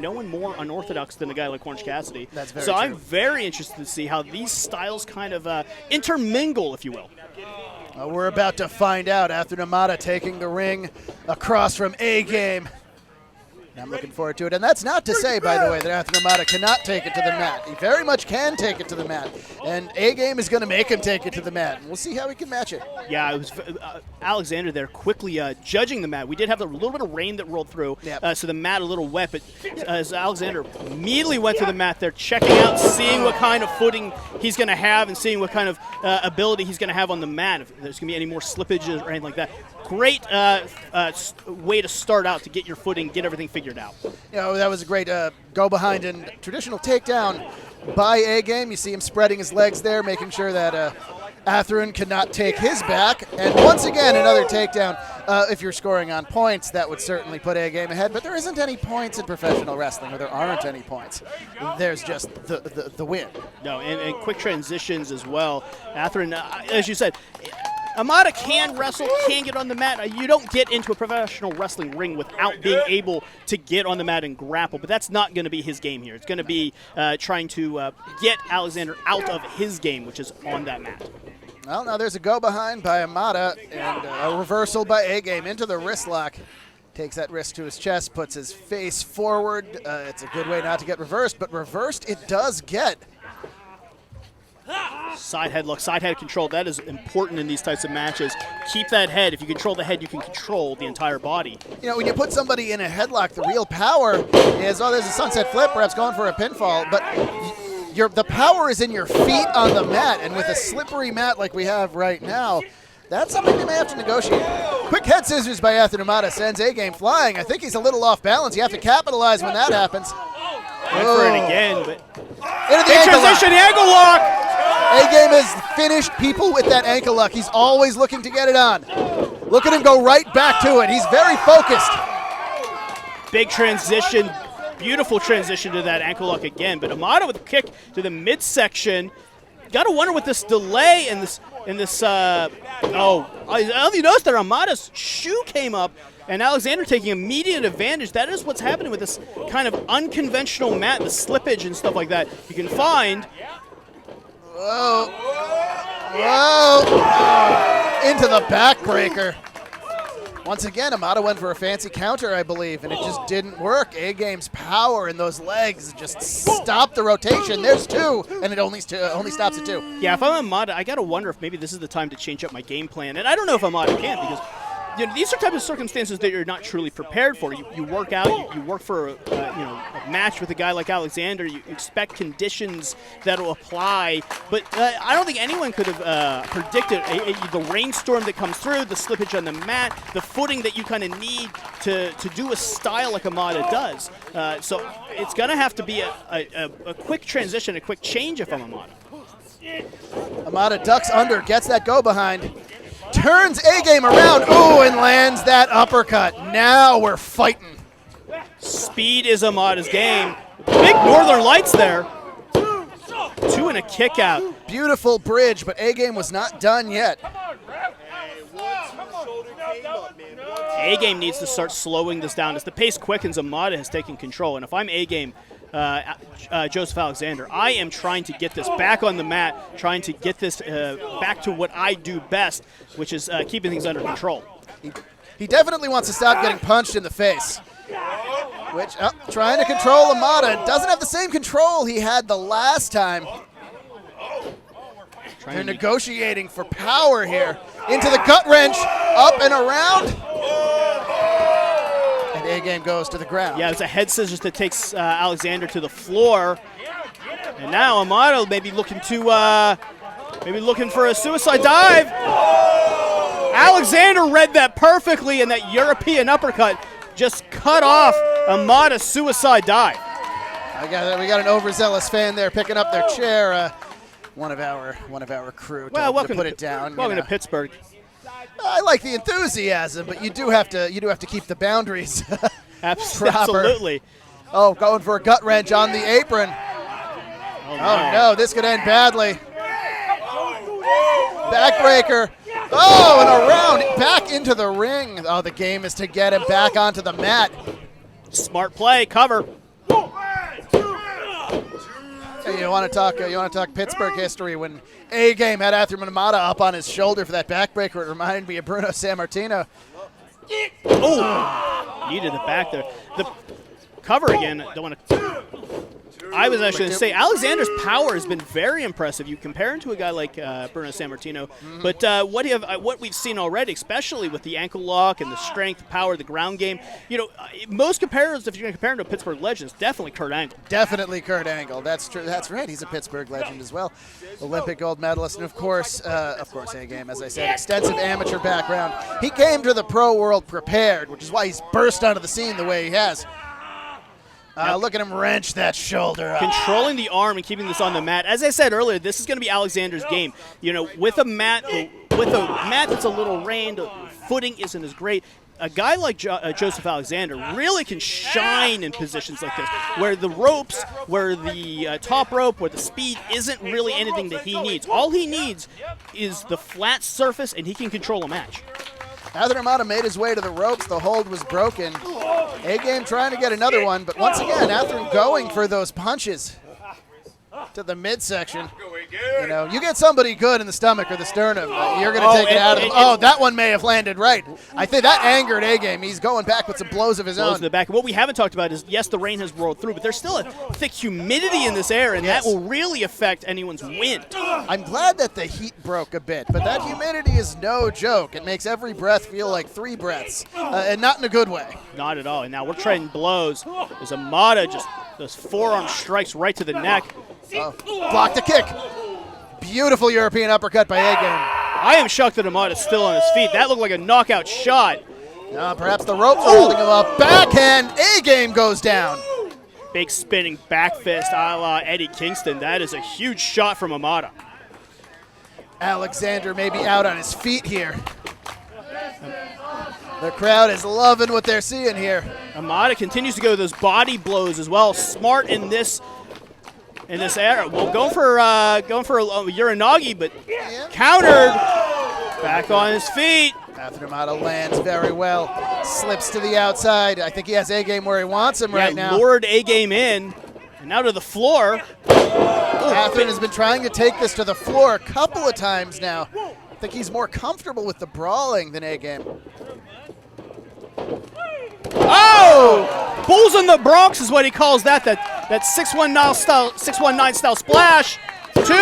no one more unorthodox than a guy like Orange Cassidy. That's very so true. I'm very interested to see how these styles kind of intermingle, if you will. We're about to find out. Athrun Armada taking the ring across from A-Game. I'm looking forward to it. And that's not to say, by the way, that Athrun Armada cannot take it to the mat. He very much can take it to the mat. And A-Game is going to make him take it to the mat. And we'll see how he can match it. Yeah, it was Alexander there quickly judging the mat. We did have a little bit of rain that rolled through, so the mat a little wet. But as Alexander immediately went to the mat there, checking out, seeing what kind of footing he's going to have and seeing what kind of ability he's going to have on the mat. If there's going to be any more slippages or anything like that. Great way to start out to get your footing, get everything figured out. You know, that was a great go behind and traditional takedown by A-Game. You see him spreading his legs there, making sure that Athrun cannot take his back. And once again, another takedown. If you're scoring on points, that would certainly put A-Game ahead. But there isn't any points in professional wrestling, or there aren't any points. There's just the win. No, and quick transitions as well. Athrun, as you said, Armada can wrestle, can get on the mat. You don't get into a professional wrestling ring without being able to get on the mat and grapple, but that's not going to be his game here. It's going to be trying to get Alexander out of his game, which is on that mat. Well, now there's a go behind by Armada and a reversal by A-Game into the wrist lock. Takes that wrist to his chest, puts his face forward. It's a good way not to get reversed, but reversed it does get. Side headlock, side head control. That is important in these types of matches. Keep that head. If you control the head, you can control the entire body. You know, when you put somebody in a headlock, the real power is, oh, there's a sunset flip, perhaps going for a pinfall, but the power is in your feet on the mat, and with a slippery mat like we have right now, that's something they may have to negotiate. Quick head scissors by Athrun Armada sends A-Game flying. I think he's a little off balance. You have to capitalize when that happens. Went for it again, but into the ankle transition, lock. the ankle lock. A-Game has finished people with that ankle lock. He's always looking to get it on. Look at him go right back to it. He's very focused. Big transition, beautiful transition to that ankle lock again. But Armada with a kick to the midsection. Got to wonder with this delay and this. I only noticed that Armada's shoe came up, and Alexander taking immediate advantage. That is what's happening with this kind of unconventional mat, the slippage and stuff like that. You can find. Whoa. Whoa. Into the backbreaker. Once again, Armada went for a fancy counter, I believe, and it just didn't work. A-Game's power in those legs just stopped the rotation. There's two, and it only stops at two. Yeah, if I'm Armada, I got to wonder if maybe this is the time to change up my game plan. And I don't know if Armada can, because these are type of circumstances that you're not truly prepared for. You work out, you work for a match with a guy like Alexander. You expect conditions that will apply, but I don't think anyone could have predicted the rainstorm that comes through, the slippage on the mat, the footing that you kind of need to do a style like Armada does. So it's going to have to be a quick transition, a quick change if I'm Armada. Armada ducks under, gets that go behind. Turns A-Game around, ooh, and lands that uppercut. Now we're fighting. Speed is Armada's game. Big Northern Lights there. Two and a kick out. Beautiful bridge, but A-Game was not done yet. A-Game needs to start slowing this down. As the pace quickens, Armada has taken control. And if I'm A-Game, Joseph Alexander, I am trying to get this back on the mat, trying to get this back to what I do best, which is keeping things under control. He definitely wants to stop getting punched in the face. Which, trying to control Armada, doesn't have the same control he had the last time. They're negotiating for power here. Into the gut wrench, up and around. And A-Game goes to the ground. Yeah, it's a head scissors that takes Alexander to the floor. And now Armada may be looking to, looking for a suicide dive. Alexander read that perfectly, and that European uppercut just cut off Armada's suicide dive. We got an overzealous fan there picking up their chair. One of our crew to put it down. Welcome to Pittsburgh. I like the enthusiasm, but you do have to keep the boundaries proper. Absolutely. Oh, going for a gut wrench on the apron. Oh no, this could end badly. Backbreaker. Oh, and around, back into the ring. Oh, the game is to get him back onto the mat. Smart play, cover. Hey, you want to talk Pittsburgh history? When A-Game had Armada up on his shoulder for that backbreaker, it reminded me of Bruno Sammartino. Oh, needed the back there. The cover again. Don't want to. I was actually going to say Alexander's power has been very impressive. You compare him to a guy like Bruno Sammartino, but what we've seen already, especially with the ankle lock and the strength, power, the ground game. Most comparers, if you're going to compare him to Pittsburgh legends, definitely Kurt Angle. Definitely Kurt Angle. That's true. That's right. He's a Pittsburgh legend as well, Olympic gold medalist, and of course, A-Game, as I said, extensive amateur background. He came to the pro world prepared, which is why he's burst onto the scene the way he has. Look at him wrench that shoulder up. Controlling the arm and keeping this on the mat. As I said earlier, this is going to be Alexander's game. With a mat that's a little rained, footing isn't as great. A guy like Joseph Alexander really can shine in positions like this, where the ropes, where the top rope, where the speed isn't really anything that he needs. All he needs is the flat surface, and he can control a match. Armada made his way to the ropes. The hold was broken. A-Game trying to get another one, but once again, Athrun going for those punches to the midsection. You get somebody good in the stomach or the sternum, you're going to take it out of them. That one may have landed right. I think that angered A-Game. He's going back with some blows of his own. To the back. What we haven't talked about is, yes, the rain has rolled through, but there's still a thick humidity in this air, and that will really affect anyone's wind. I'm glad that the heat broke a bit, but that humidity is no joke. It makes every breath feel like 3 breaths, and not in a good way. Not at all. And now we're trading blows. As Armada just those forearm strikes right to the neck. Blocked a kick. Beautiful European uppercut by A-Game. I am shocked that Armada's still on his feet. That looked like a knockout shot. Perhaps the ropes are holding him up. Backhand. A-Game goes down. Big spinning back fist a la Eddie Kingston. That is a huge shot from Armada. Alexander may be out on his feet here. The crowd is loving what they're seeing here. Armada continues to go with those body blows as well. Smart in this era. Well, going for a Uranagi, but countered. Back on his feet. Armada lands very well. Slips to the outside. I think he has A-Game where he wants him right now. Lured A-Game in. And now to the floor. Athrun has been trying to take this to the floor a couple of times now. I think he's more comfortable with the brawling than A-Game. Oh! Bulls in the Bronx is what he calls that 619 style splash. Two.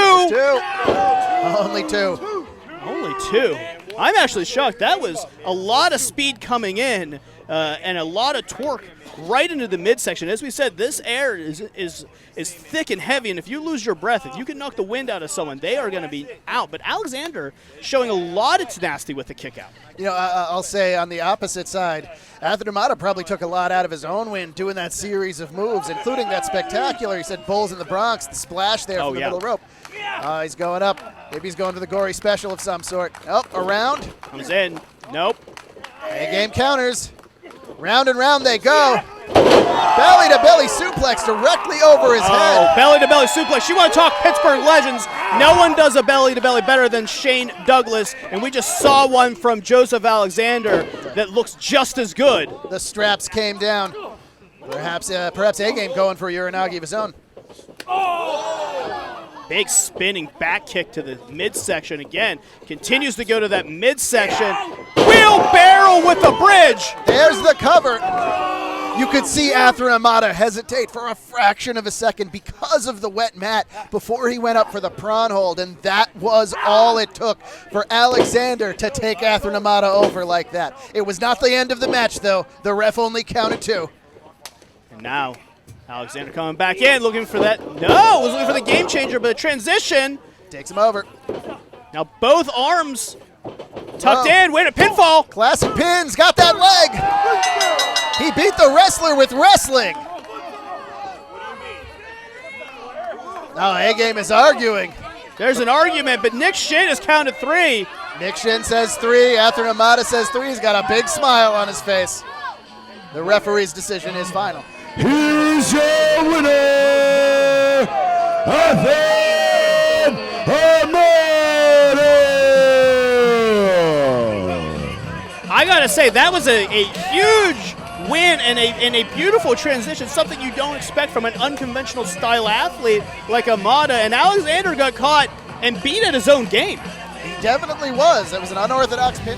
Only two. Only two. I'm actually shocked. That was a lot of speed coming in and a lot of torque right into the midsection. As we said, this air is thick and heavy, and if you lose your breath, if you can knock the wind out of someone, they are going to be out. But Alexander showing a lot of tenacity with the kick out. I'll say on the opposite side, Armada probably took a lot out of his own wind doing that series of moves, including that spectacular, he said, Bulls in the Bronx, the splash there from the middle rope. He's going up. Maybe he's going to the gory special of some sort. Around. Comes in. Nope. A-Game counters. Round and round they go. Belly-to-belly suplex directly over his head. Belly-to-belly suplex. You want to talk Pittsburgh legends. No one does a belly-to-belly better than Shane Douglas, and we just saw one from Joseph Alexander that looks just as good. The straps came down. Perhaps A-Game going for a Uranagi of his own. Big spinning back kick to the midsection again. Continues to go to that midsection. Wheelbarrow with the bridge. There's the cover. You could see Armada hesitate for a fraction of a second because of the wet mat before he went up for the prawn hold, and that was all it took for Alexander to take Armada over like that. It was not the end of the match, though. The ref only counted 2. And now Alexander coming back in, looking for that. No, was looking for the game changer, but a transition. Takes him over. Now both arms tucked in. Wait, a pinfall. Classic pins. Got that leg. He beat the wrestler with wrestling. Now A-Game is arguing. There's an argument, but Nick Shin has counted 3. Nick Shin says 3. Armada says 3. He's got a big smile on his face. The referee's decision is final. Here's your winner, Athrun Armada! I gotta say, that was a huge win and a beautiful transition, something you don't expect from an unconventional style athlete like Armada. And Alexander got caught and beat at his own game. He definitely was. It was an unorthodox pin.